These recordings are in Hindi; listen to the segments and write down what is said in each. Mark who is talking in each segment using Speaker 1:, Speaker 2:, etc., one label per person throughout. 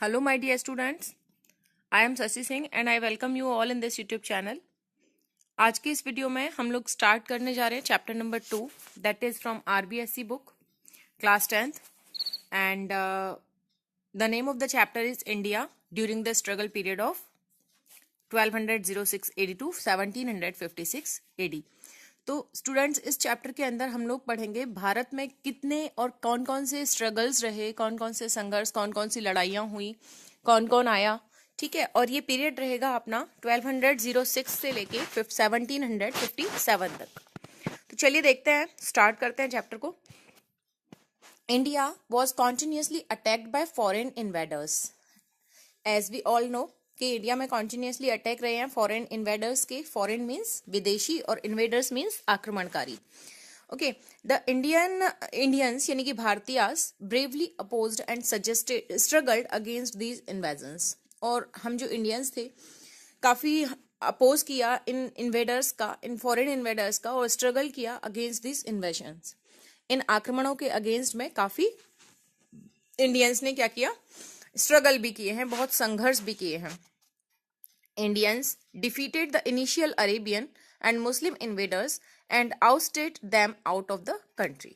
Speaker 1: Hello, my dear students. I am Sasi Singh and I welcome you all in this YouTube channel. आज के इस वीडियो में हम लोग स्टार्ट करने जा रहे हैं chapter number 2 that is from RBSC book class 10th and the name of the chapter is India during the struggle period of 1206 AD to 1756 AD। तो स्टूडेंट्स, इस चैप्टर के अंदर हम लोग पढ़ेंगे भारत में कितने और कौन कौन से स्ट्रगल्स रहे, कौन कौन से संघर्ष, कौन कौन सी लड़ाइयाँ हुई, कौन कौन आया, ठीक है। और ये पीरियड रहेगा अपना 1206 से लेके 1757 तक। तो चलिए देखते हैं, स्टार्ट करते हैं चैप्टर को। India was continuously attacked by foreign invaders. As we all know कि इंडिया में कॉन्टिन्यूसली अटैक रहे हैं फॉरेन इन्वेडर्स के। फॉरेन मीन्स विदेशी और इन्वेडर्स मीन्स आक्रमणकारी। ओके, द इंडियंस यानी कि भारतीयास bravely opposed and suggested struggled against these invasions. और हम जो इंडियंस थे काफी अपोज किया इन इन्वेडर्स का, इन फॉरेन इन्वेडर्स का, और स्ट्रगल किया अगेंस्ट दीज इन्वेजन्स। इन आक्रमणों के अगेंस्ट में काफी इंडियंस ने क्या किया, स्ट्रगल भी किए हैं, बहुत संघर्ष भी किए हैं। Indians defeated the initial Arabian and Muslim invaders and ousted them out of the country.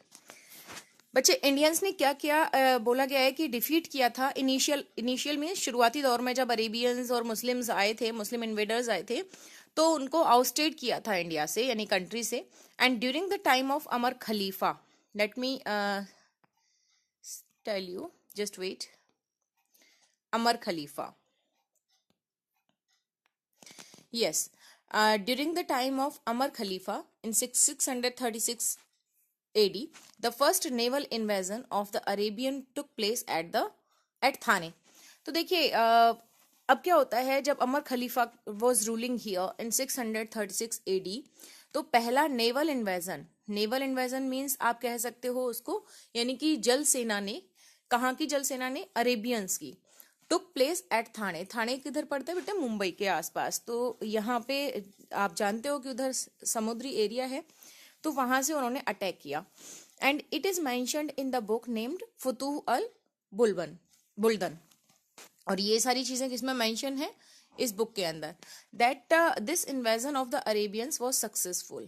Speaker 1: बच्चे, इंडियंस ने क्या किया, बोला गया है कि डिफीट किया था। इनिशियल में शुरुआती दौर में जब अरेबियंस और मुस्लिम्स आए थे, मुस्लिम इन्वेडर्स आए थे, तो उनको आउटस्टेड किया था इंडिया से यानी कंट्री से। And during the time of Amar Khalifa, let me tell you, just wait, Amar Khalifa, yes, during the time of Amar Khalifa in 636 AD, the first naval invasion of the Arabian took place at Thane. तो देखिए, अब क्या होता है, जब अमर खलीफा was ruling here in 636 AD, तो पहला नेवल इन्वेजन मीन्स आप कह सकते हो उसको, यानी कि जल सेना ने, कहाँ की जल सेना ने, अरेबियंस की, टुक प्लेस एट थाने। थाने किधर पड़ता है बेटा, मुंबई के आसपास। तो यहाँ पे आप जानते हो कि उधर समुद्री एरिया है, तो वहां से उन्होंने अटैक किया। And it is mentioned in the book named Futuh al Buldan. और ये सारी चीजें किसमें मेंशन है, इस बुक के अंदर, that this invasion of the Arabians was successful.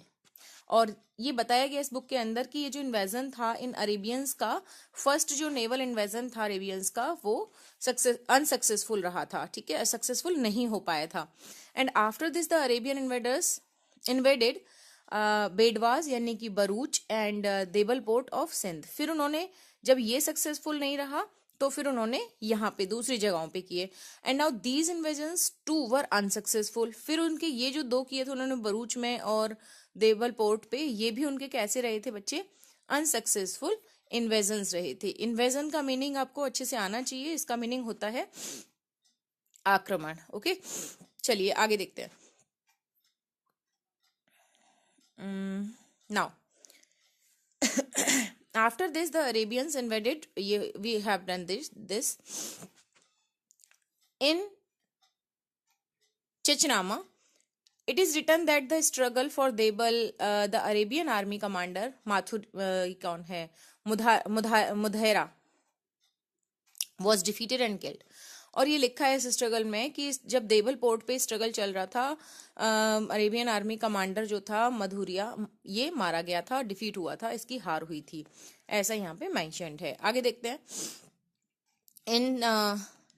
Speaker 1: और ये बताया गया इस बुक के अंदर कि ये जो इन्वेजन था इन अरेबियंस का, फर्स्ट जो नेवल इन्वेजन था अरेबियंस का, वो अनसक्सेसफुल रहा था, ठीक है, सक्सेसफुल नहीं हो पाया था। And after this the Arabian invaded बेडवाज यानी कि बरूच एंड देवलपोर्ट ऑफ सिंध। फिर उन्होंने, जब ये सक्सेसफुल नहीं रहा, तो फिर उन्होंने यहाँ पे दूसरी जगहों पे किए। And now these invasions too were unsuccessful. फिर उनके ये जो दो किए थे उन्होंने बरूच में और देवलपोर्ट पे, ये भी उनके कैसे रहे थे बच्चे, अनसक्सेसफुल इन्वेजन्स रहे थे। इन्वेजन का मीनिंग आपको अच्छे से आना चाहिए, इसका मीनिंग होता है आक्रमण। ओके, चलिए आगे देखते हैं। Now after this the Arabians invaded, we have done this in Chechnama. It is written that the struggle for Debal, the Arabian army commander Mathur कौन है, मुधैरा, was defeated and killed. और ये लिखा है इस स्ट्रगल में कि जब देवल पोर्ट पे स्ट्रगल चल रहा था, अरेबियन आर्मी कमांडर जो था मधुरिया, ये मारा गया था, डिफीट हुआ था, इसकी हार हुई थी, ऐसा यहाँ पे मेंशन्ड है। आगे देखते हैं। In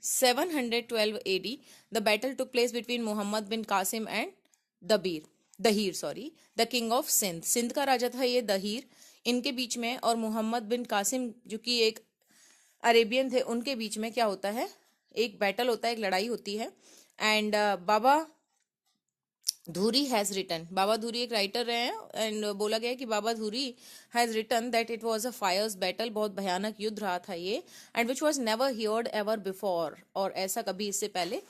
Speaker 1: 712 AD the battle took place between Muhammad bin Qasim and Dahir, the king of Sindh. Sindh का राजा था ये दहीर, इनके बीच में, और मोहम्मद बिन कासिम जो कि एक अरेबियन थे, उनके बीच में क्या होता है, एक बैटल होता है, एक लड़ाई होती है। And Baladhuri has written, Baladhuri एक राइटर रहे हैं, एंड बोला गया है कि Baladhuri has written that it was a fierce battle, बहुत भयानक युद्ध रहा था ये, and which was never heard ever before, और ऐसा कभी इससे पहले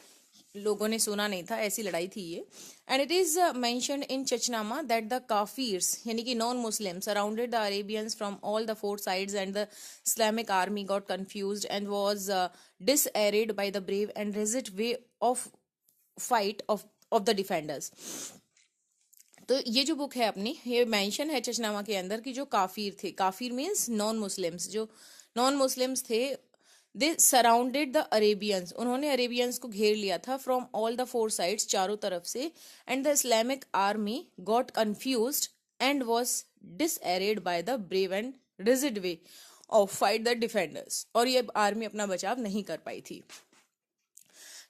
Speaker 1: लोगों ने सुना नहीं था, ऐसी लड़ाई थी ये। And it is mentioned in Chachnama that the काफिर्स यानी कि non Muslim surrounded the Arabians from all the four sides and the Islamic army got confused and was disarrayed by the brave and rigid way of fight of the defenders. तो ये जो बुक है अपनी, ये मेंशन है चचनामा के अंदर कि जो काफिर थे, काफिर मीन्स नॉन मुस्लिम्स, जो नॉन मुस्लिम्स थे दे सराउंडेड द अरेबियंस, उन्होंने अरेबियंस को घेर लिया था from all the four sides, चारों तरफ से. And the Islamic army got confused and was disarrayed by the brave and rigid way of fight the defenders, और ये आर्मी अपना बचाव नहीं कर पाई थी.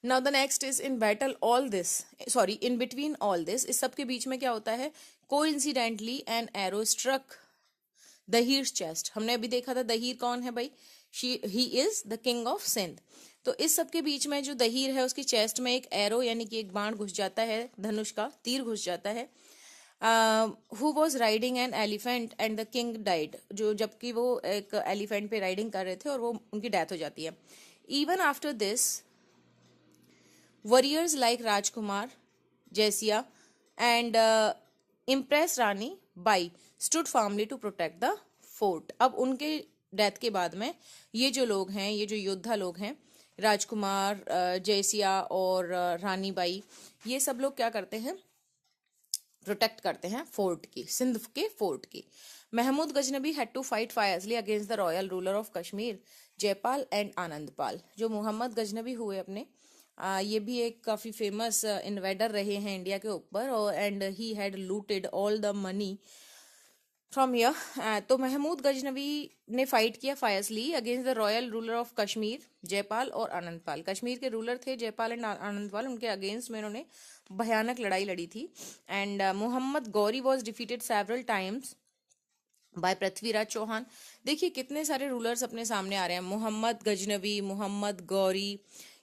Speaker 1: Now the next is in battle all this, sorry in between all this, इस सब के बीच में क्या होता है, coincidentally an arrow struck Dahir's chest. हमने अभी देखा था दहीर कौन है भाई, he is the king of Sindh. तो इस सब के बीच में जो दहीर है उसकी चेस्ट में एक एरो यानी कि एक बाण घुस जाता है, धनुष का तीर घुस जाता है. Who was riding an elephant and the king died, जो जबकि वो एक एलिफेंट पे राइडिंग कर रहे थे और वो उनकी डेथ हो जाती है. Even after this warriors like Rajkumar Jaisiya and empress Rani Bai stood firmly to protect the fort. अब उनके डेथ के बाद में ये जो लोग हैं, ये जो योद्धा लोग हैं, राजकुमार, जैसिया और रानी बाई, ये सब लोग क्या करते हैं, प्रोटेक्ट करते हैं फोर्ट की, सिंध के फोर्ट की. Mahmud Ghaznavi had to fight fiercely against the royal ruler of Kashmir Jaipal and Anandpal. जो मोहम्मद गजनबी हुए अपने, ये भी एक काफी फेमस इन्वेडर रहे हैं इंडिया के ऊपर, और and he had looted all the money from here. तो महमूद गजनबी ने फाइट किया fiercely against the royal ruler of Kashmir Jaipal और आनंदपाल. कश्मीर के रूलर थे जयपाल एंड आनंदपाल, उनके अगेंस्ट में इन्होंने भयानक लड़ाई लड़ी थी. And Mohammad Ghori was defeated several times by Prithviraj Chauhan. देखिए कितने सारे रूलर्स अपने सामने आ रहे हैं, मोहम्मद गजनबी, मोहम्मद गौरी,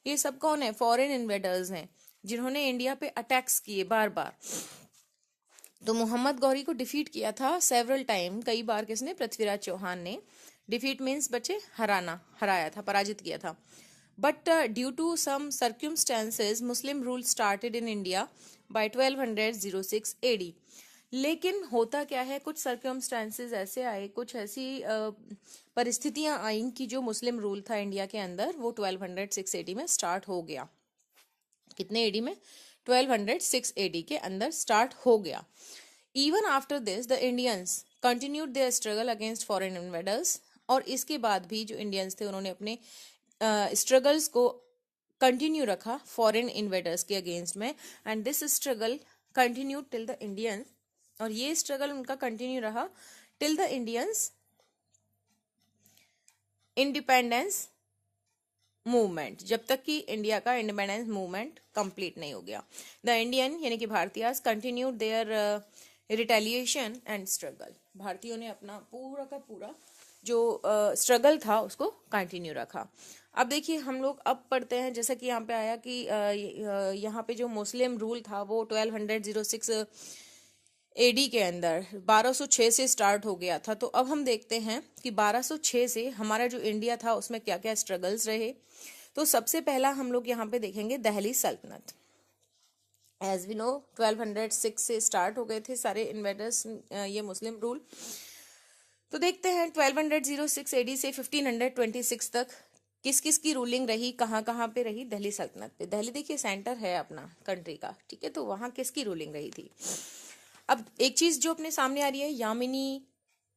Speaker 1: ये सब कौन है, फॉरेन इन्वेडर्स हैं जिन्होंने इंडिया पे अटैक्स किए बार बार. तो मोहम्मद गौरी को डिफीट किया था सेवरल टाइम, कई बार किसने, पृथ्वीराज चौहान ने. डिफीट मीन्स बच्चे हराना, हराया था, पराजित किया था. But due to some circumstances Muslim rule started in India by 1206 AD. लेकिन होता क्या है, कुछ सर्क्यूमस्टेंसेज ऐसे आए, कुछ ऐसी परिस्थितियां आई कि जो मुस्लिम रूल था इंडिया के अंदर वो 1206 AD में स्टार्ट हो गया. कितने एडी में, 1206 AD के अंदर स्टार्ट हो गया. Even after this the Indians continued their struggle against foreign invaders. और इसके बाद भी जो इंडियंस थे उन्होंने अपने स्ट्रगल्स को कंटिन्यू रखा फॉरेन इन्वेडर्स के अगेंस्ट में. And this struggle continued till the Indians, और ये स्ट्रगल उनका कंटिन्यू रहा till the Indians independence movement, जब तक कि इंडिया का इंडिपेंडेंस मूवमेंट कंप्लीट नहीं हो गया. द इंडियन यानी कि भारतीय continued their retaliation and struggle. भारतीयों ने अपना पूरा का पूरा जो स्ट्रगल था उसको कंटिन्यू रखा. अब देखिए हम लोग अब पढ़ते हैं, जैसा कि यहाँ पे आया कि यहाँ पे जो मुस्लिम रूल था वो 1206 AD के अंदर 1206 से स्टार्ट हो गया था. तो अब हम देखते हैं कि 1206 से हमारा जो इंडिया था उसमें क्या क्या स्ट्रगल्स रहे. तो सबसे पहला हम लोग यहाँ पे देखेंगे दिल्ली सल्तनत. एज वी नो 1206 से स्टार्ट हो गए थे सारे इन्वेडर्स ये मुस्लिम रूल. तो देखते हैं 1206 AD से 1526 तक किस किस की रूलिंग रही, कहाँ कहाँ पे रही दिल्ली सल्तनत पे. दिल्ली देखिए सेंटर है अपना कंट्री का, ठीक है, तो वहाँ किसकी रूलिंग रही थी. अब एक चीज जो अपने सामने आ रही है, यामिनी,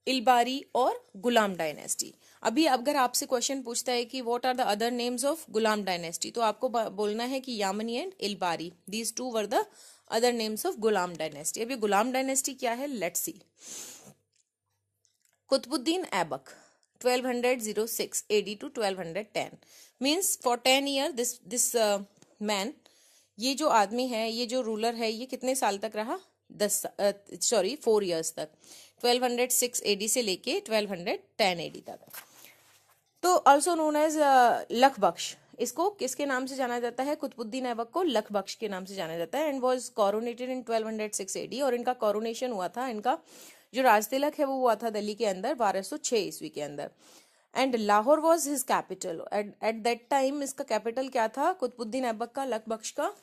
Speaker 1: इलबारी और गुलाम डायनेस्टी. अभी अगर आपसे क्वेश्चन पूछता है कि what are the other names of Ghulam dynasty, तो आपको बोलना है कि Yamini and Ilbari, these two were the other names of Ghulam dynasty. अभी गुलाम डायनेस्टी क्या है, let's see. Qutubuddin Aibak 1206 AD to 1210 means for 10 year this man, ये जो आदमी है, ये जो रूलर है, ये कितने साल तक रहा, 4 ईयर्स तक, 1206 AD से लेके 1210 AD तक. तो ऑल्सो नोन एज लख बख्श, इसको किसके नाम से जाना जाता है, कुतुबुद्दीन ऐबक को लख बख्श के नाम से जाना जाता है. एंड वॉज कॉरोनेटेड इन 1206 AD, और इनका कॉरोनेशन हुआ था, इनका जो राज तिलक है वो हुआ था दिल्ली के अंदर 1206 ईस्वी के अंदर. And Lahore was his capital. At that time इसका कैपिटल क्या था, कुतुबुद्दीन ऐबक का, लख बख्श का,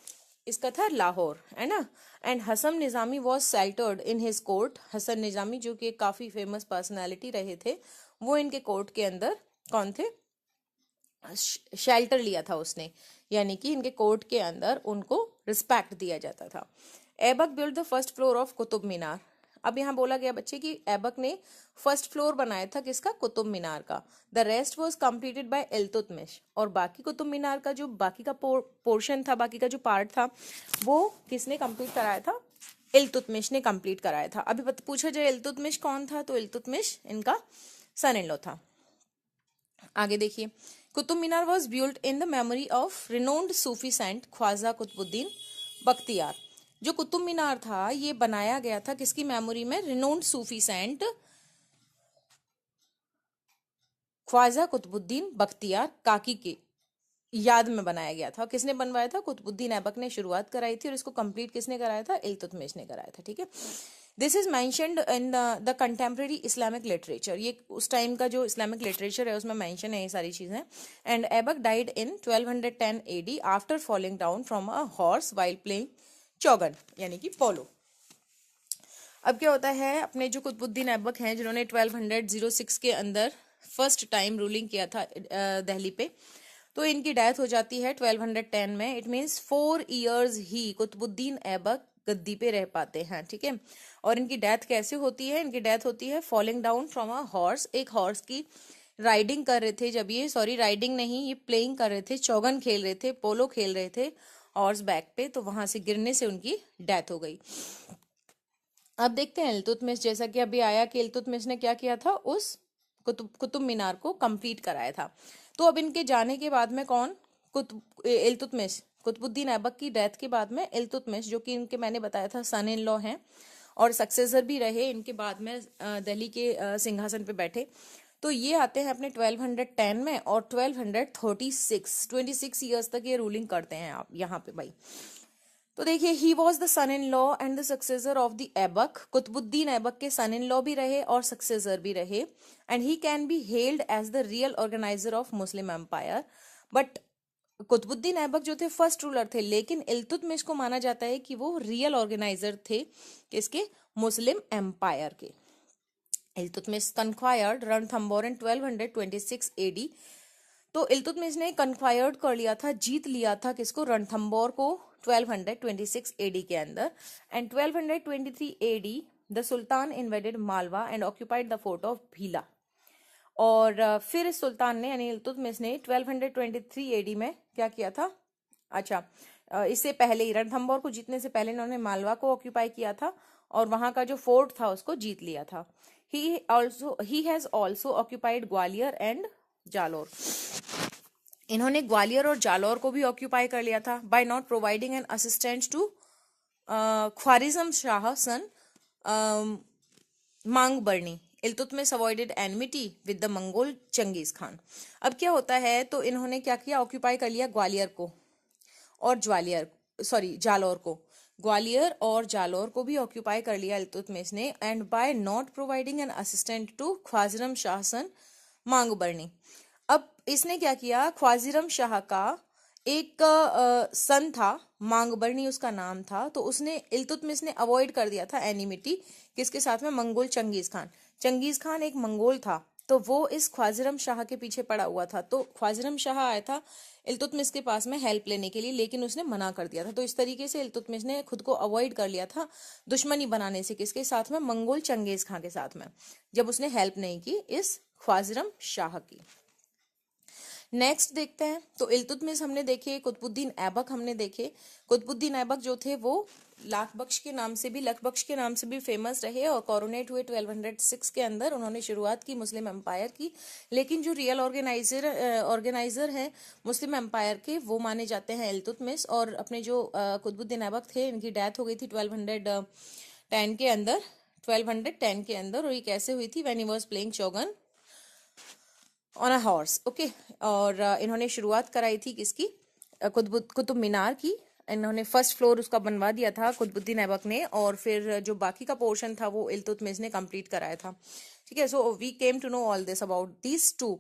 Speaker 1: इसका था लाहौर, है ना. And Hasan Nizami was sheltered in his court. Hasan Nizami जो कि काफी फेमस पर्सनैलिटी रहे थे, वो इनके कोर्ट के अंदर कौन थे, शेल्टर लिया था उसने, यानी कि इनके कोर्ट के अंदर उनको रिस्पेक्ट दिया जाता था. Aibak build the first floor of Qutub Minar. अब यहाँ बोला गया बच्चे कि ऐबक ने फर्स्ट फ्लोर बनाया था किसका, कुतुब मीनार का। The rest was completed by Iltutmish, और बाकी कुतुब मीनार का जो बाकी का पोर्शन था, बाकी का जो पार्ट था, वो किसने कंप्लीट कराया था, इल्तुतमिश ने कंप्लीट कराया था। अभी पूछा जाए इल्तुतमिश कौन था, तो इल्तुतमिश इनका सन इन लॉ था। आगे देखिए, Qutub Minar was built in the memory of renowned Sufi saint Khwaja Qutubuddin Bakhtiyar. जो कुतुब मीनार था ये बनाया गया था किसकी मेमोरी में, renowned Sufi saint Khwaja Qutubuddin Bakhtiyar काकी के याद में बनाया गया था। किसने बनवाया था, कुतुबुद्दीन ऐबक ने शुरुआत कराई थी, और इसको कंप्लीट किसने कराया था, इल्तुतमिश ने कराया था। ठीक है, this is mentioned in the contemporary Islamic literature. ये उस टाइम का जो इस्लामिक लिटरेचर है उसमें मेंशन है ये सारी चीजें। And Aibak died in 1210 AD after falling down from a horse while playing chaugan, यानी कि पोलो। अब क्या होता है, अपने जो कुतुबुद्दीन ऐबक हैं जिन्होंने 1206 के अंदर फर्स्ट टाइम रूलिंग किया था दिल्ली पे, तो इनकी डेथ हो जाती है 1210 में। इट मीन्स 4 years ही कुतुबुद्दीन ऐबक गद्दी पे रह पाते हैं। ठीक है, और इनकी डेथ कैसे होती है, इनकी डेथ होती है falling down from a horse. एक हॉर्स की राइडिंग कर रहे थे जब ये, सॉरी राइडिंग नहीं, ये प्लेइंग कर रहे थे, चौगन खेल रहे थे, पोलो खेल रहे थे हॉर्स बैक पे, तो वहां से गिरने से उनकी डेथ हो गई। अब देखते हैं इल्तुतमिश, जैसा कि अभी आया कि इल्तुतमिश ने क्या किया था, उस कुतुब मीनार को कंप्लीट कराया था। तो अब इनके जाने के बाद में कौन, इल्तुतमिश, कुतुबुद्दीन ऐबक की डेथ के बाद में इल्तुतमिश, जो कि इनके मैंने बताया था सन इन लॉ हैं और सक्सेसर भी रहे इनके बाद में, दिल्ली के सिंहासन पे बैठे। तो ये आते हैं अपने 1210 में, और 1236 26 ईयर्स तक ये रूलिंग करते हैं आप यहाँ पे भाई। तो देखिए, he was the son in law and the successor of the Aibak. Qutubuddin Aibak के सन इन लॉ भी रहे और सक्सेसर भी रहे, and he can be held as the real organiser of Muslim empire. But Qutubuddin Aibak जो थे फर्स्ट रूलर थे, लेकिन इल्तुतमिश को माना जाता है कि वो रियल ऑर्गेनाइजर थे किसके, मुस्लिम एम्पायर के। इल्तुतमिश कन्क्वायर्ड रणथंबोर इन 1226 AD। तो इल्तुतमिश ने कन्क्वायर्ड कर लिया था, जीत लिया था किसको, रणथंबोर को 1226 AD के अंदर। And 1223 AD the sultan invaded Malwa and occupied the fort of Bhila. और फिर इस सुल्तान ने यानी इल्तुतमिश ने 1223 AD में क्या किया था, अच्छा इससे पहले ही रणथंबोर को जीतने से पहले इन्होंने मालवा को ऑक्यूपाई किया था और वहां का जो फोर्ट था उसको जीत लिया था। He has also occupied Gwalior and Jalore. इन्होंने ग्वालियर और जालौर को भी ऑक्यूपाई कर लिया था by not providing an assistant to Khwarazm Shah son Mang Barni. Iltutmish avoided enmity with the Mongol Genghis Khan. अब क्या होता है, तो इन्होंने क्या किया, ऑक्यूपाई कर लिया ग्वालियर को और जालौर को। ग्वालियर और जालौर को भी ऑक्यूपाई कर लिया इल्तुतमिश ने, and by not providing an assistant to Khwarazm Shah son Mang Barni. अब इसने क्या किया, ख्वाजिरम शाह का एक सन था, मांगबरनी उसका नाम था, तो उसने इल्तुतमिश ने अवॉइड कर दिया था एनिमिटी किसके साथ में, Mongol Genghis Khan. Genghis Khan एक मंगोल था, तो वो इस ख्वाजिरम शाह के पीछे पड़ा हुआ था। तो ख्वाजिरम शाह आया था इल्तुतमिश के पास में हेल्प लेने के लिए, लेकिन उसने मना कर दिया था। तो इस तरीके से इल्तुतमिश ने खुद को अवॉइड कर लिया था दुश्मनी बनाने से, किसके साथ में, मंगोल चंगेज खान के साथ में, जब उसने हेल्प नहीं की इस ख्वाजिरम शाह की। नेक्स्ट देखते हैं, तो इल्तुतमिश हमने देखे, कुतुबुद्दीन ऐबक हमने देखे। कुतुबुद्दीन ऐबक जो थे वो लखबख्श के नाम से भी फेमस रहे और कॉरोनेट हुए 1206 के अंदर। उन्होंने शुरुआत की मुस्लिम एम्पायर की, लेकिन जो रियल ऑर्गेनाइजर हैं मुस्लिम एम्पायर के, वो माने जाते हैं इल्तुतमिश। और अपने जो कुतुबुद्दीन ऐबक थे, इनकी डेथ हो गई थी 1210 के अंदर, 1210 के अंदर। और ये कैसे हुई थी, when he was playing चौगन on a horse, okay. और इन्होंने शुरुआत कराई थी किसकी, कुतुब मीनार की। इन्होंने फर्स्ट फ्लोर उसका बनवा दिया था कुतुबुद्दीन ऐबक ने, और फिर जो बाकी का पोर्शन था वो इल्तुतमिश ने कंप्लीट कराया था। ठीक है, so we came to know all this about these two.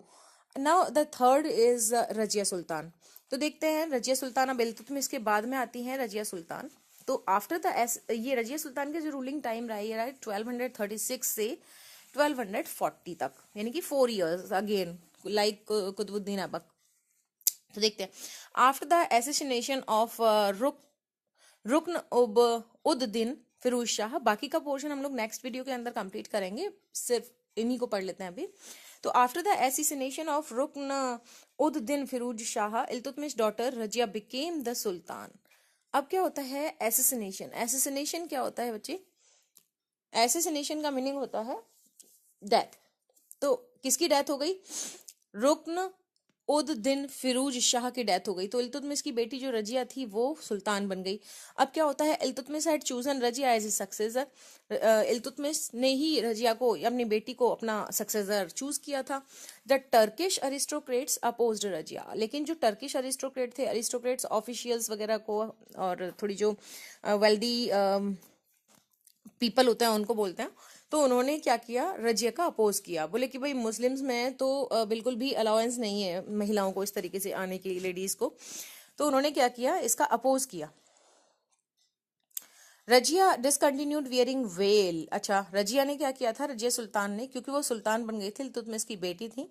Speaker 1: Now the third is Razia Sultan. तो देखते हैं रजिया सुल्तान, अब इल्तुतमिश के बाद में आती हैं रजिया सुल्तान। तो आफ्टर द ये रजिया सुल्तान के जो रूलिंग टाइम रहा है 1236 से 1240 तक, यानी कि 4 years again like Qutubuddin Aibak. तो देखते हैं, after the assassination of Rukn ud din Firoz Shah. बाकी का पोर्शन हम लोग नेक्स्ट वीडियो के अंदर कंप्लीट करेंगे, सिर्फ इन्हीं को पढ़ लेते हैं अभी। तो after the एसिसिनेशन of Rukn ud din Firoz Shah, Iltutmish daughter Razia became the sultan. अब क्या होता है एसिसिनेशन? एसिसिनेशन क्या होता है बच्चे? एसिसिनेशन का मीनिंग होता है डेथ। तो किसकी डेथ हो गई? रुकन उद दिन फिरोज शाह की डेथ हो गई, तो इल्तुतमिश की बेटी जो रजिया थी वो सुल्तान बन गई। अब क्या होता है, Iltutmish had chosen Razia as a successor. Iltutmish ने ही रजिया को, अपनी बेटी को अपना सक्सेसर चूज किया था। The Turkish aristocrats opposed Razia, लेकिन जो टर्किश अरिस्टोक्रेट थे, अरिस्टोक्रेट्स ऑफिशियल्स वगैरह को और थोड़ी जो वेल्दी पीपल होते हैं उनको बोलते हैं, तो उन्होंने क्या किया, रजिया का अपोज किया। बोले कि भाई मुस्लिम्स में तो बिल्कुल भी अलाउंस नहीं है महिलाओं को इस तरीके से आने की, लेडीज को। तो उन्होंने क्या किया, इसका अपोज किया। Razia discontinued wearing well. अच्छा, रजिया ने क्या किया था, रजिया सुल्तान ने, क्योंकि वो सुल्तान बन गई थी, इल्तुतमिश की बेटी थी,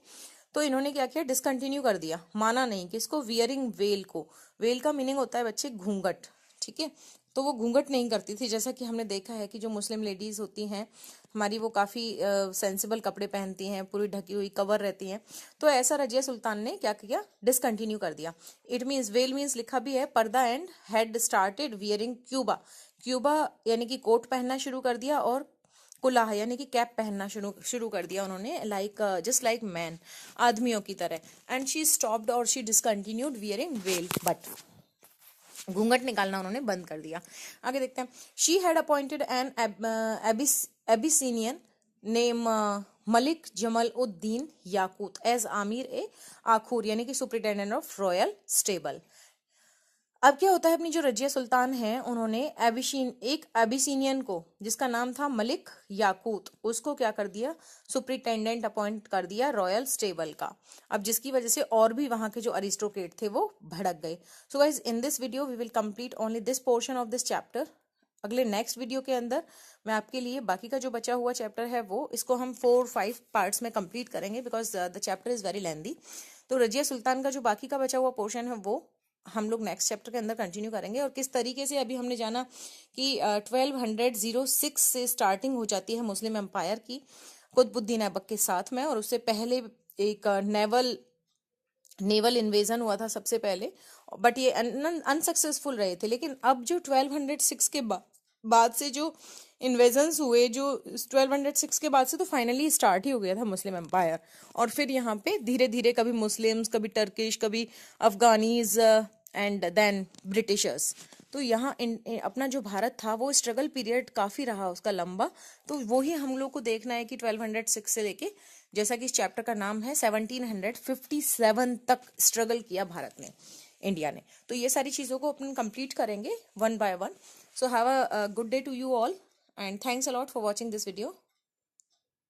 Speaker 1: तो इन्होंने क्या किया, डिसकंटिन्यू कर दिया, माना नहीं किसको, वियरिंग वेल को। वेल का मीनिंग होता है बच्चे घूंघट, ठीक है। तो वो घूंघट नहीं करती थी, जैसा कि हमने देखा है कि जो मुस्लिम लेडीज होती हैं हमारी, वो काफ़ी सेंसिबल कपड़े पहनती हैं, पूरी ढकी हुई कवर रहती हैं। तो ऐसा रजिया सुल्तान ने क्या किया, डिसकंटिन्यू कर दिया। इट मीन्स, वेल मीन्स लिखा भी है पर्दा, and had started wearing Cuba. Cuba यानी कि कोट पहनना शुरू कर दिया, और कुलाह यानी कि कैप पहनना शुरू कर दिया उन्होंने, लाइक जस्ट लाइक मैन, आदमियों की तरह। एंड शी स्टॉप्ड और she discontinued wearing veil, but घूंघट निकालना उन्होंने बंद कर दिया। आगे देखते हैं। She had appointed an Abyssinian named Malik Jamal uddin Yakut as आमिर ए आखूर, यानी कि सुपरिटेंडेंट ऑफ रॉयल स्टेबल। अब क्या होता है, अपनी जो रजिया सुल्तान है, उन्होंने एक एबिसिनियन को, जिसका नाम था मलिक याकूत, उसको क्या कर दिया, सुपरिटेंडेंट अपॉइंट कर दिया रॉयल स्टेबल का। अब जिसकी वजह से और भी वहां के जो अरिस्टोक्रेट थे वो भड़क गए। So guys, in this video we will complete only this portion of this chapter. अगले नेक्स्ट वीडियो के अंदर मैं आपके लिए बाकी का जो बचा हुआ चैप्टर है वो, इसको हम 4-5 पार्ट्स में कंप्लीट करेंगे, because the chapter is very lengthy. तो रजिया सुल्तान का जो बाकी का बचा हुआ पोर्शन है वो हम लोग नेक्स्ट चैप्टर के अंदर कंटिन्यू करेंगे। और किस तरीके से, अभी हमने जाना कि 1206 से स्टार्टिंग हो जाती है मुस्लिम एम्पायर की कुतुबुद्दीन ऐबक के साथ में, और उससे पहले एक नेवल इन्वेजन हुआ था सबसे पहले, बट ये अनसक्सेसफुल रहे थे। लेकिन अब जो 1206 के बाद से जो इन्वेजन्स हुए, जो 1206 के बाद से तो फाइनली स्टार्ट ही हो गया था मुस्लिम एम्पायर। और फिर यहाँ पे धीरे धीरे कभी मुस्लिम्स, कभी टर्किश, कभी अफगानीज, एंड देन ब्रिटिशर्स। तो यहाँ अपना जो भारत था वो स्ट्रगल पीरियड काफ़ी रहा उसका लंबा। तो वही हम लोग को देखना है कि 1206 से लेके, जैसा कि इस चैप्टर का नाम है, 1757 तक स्ट्रगल किया भारत ने, इंडिया ने। तो ये सारी चीज़ों को अपन कंप्लीट करेंगे one by one. So have a good day to you all, and thanks a lot for watching this video.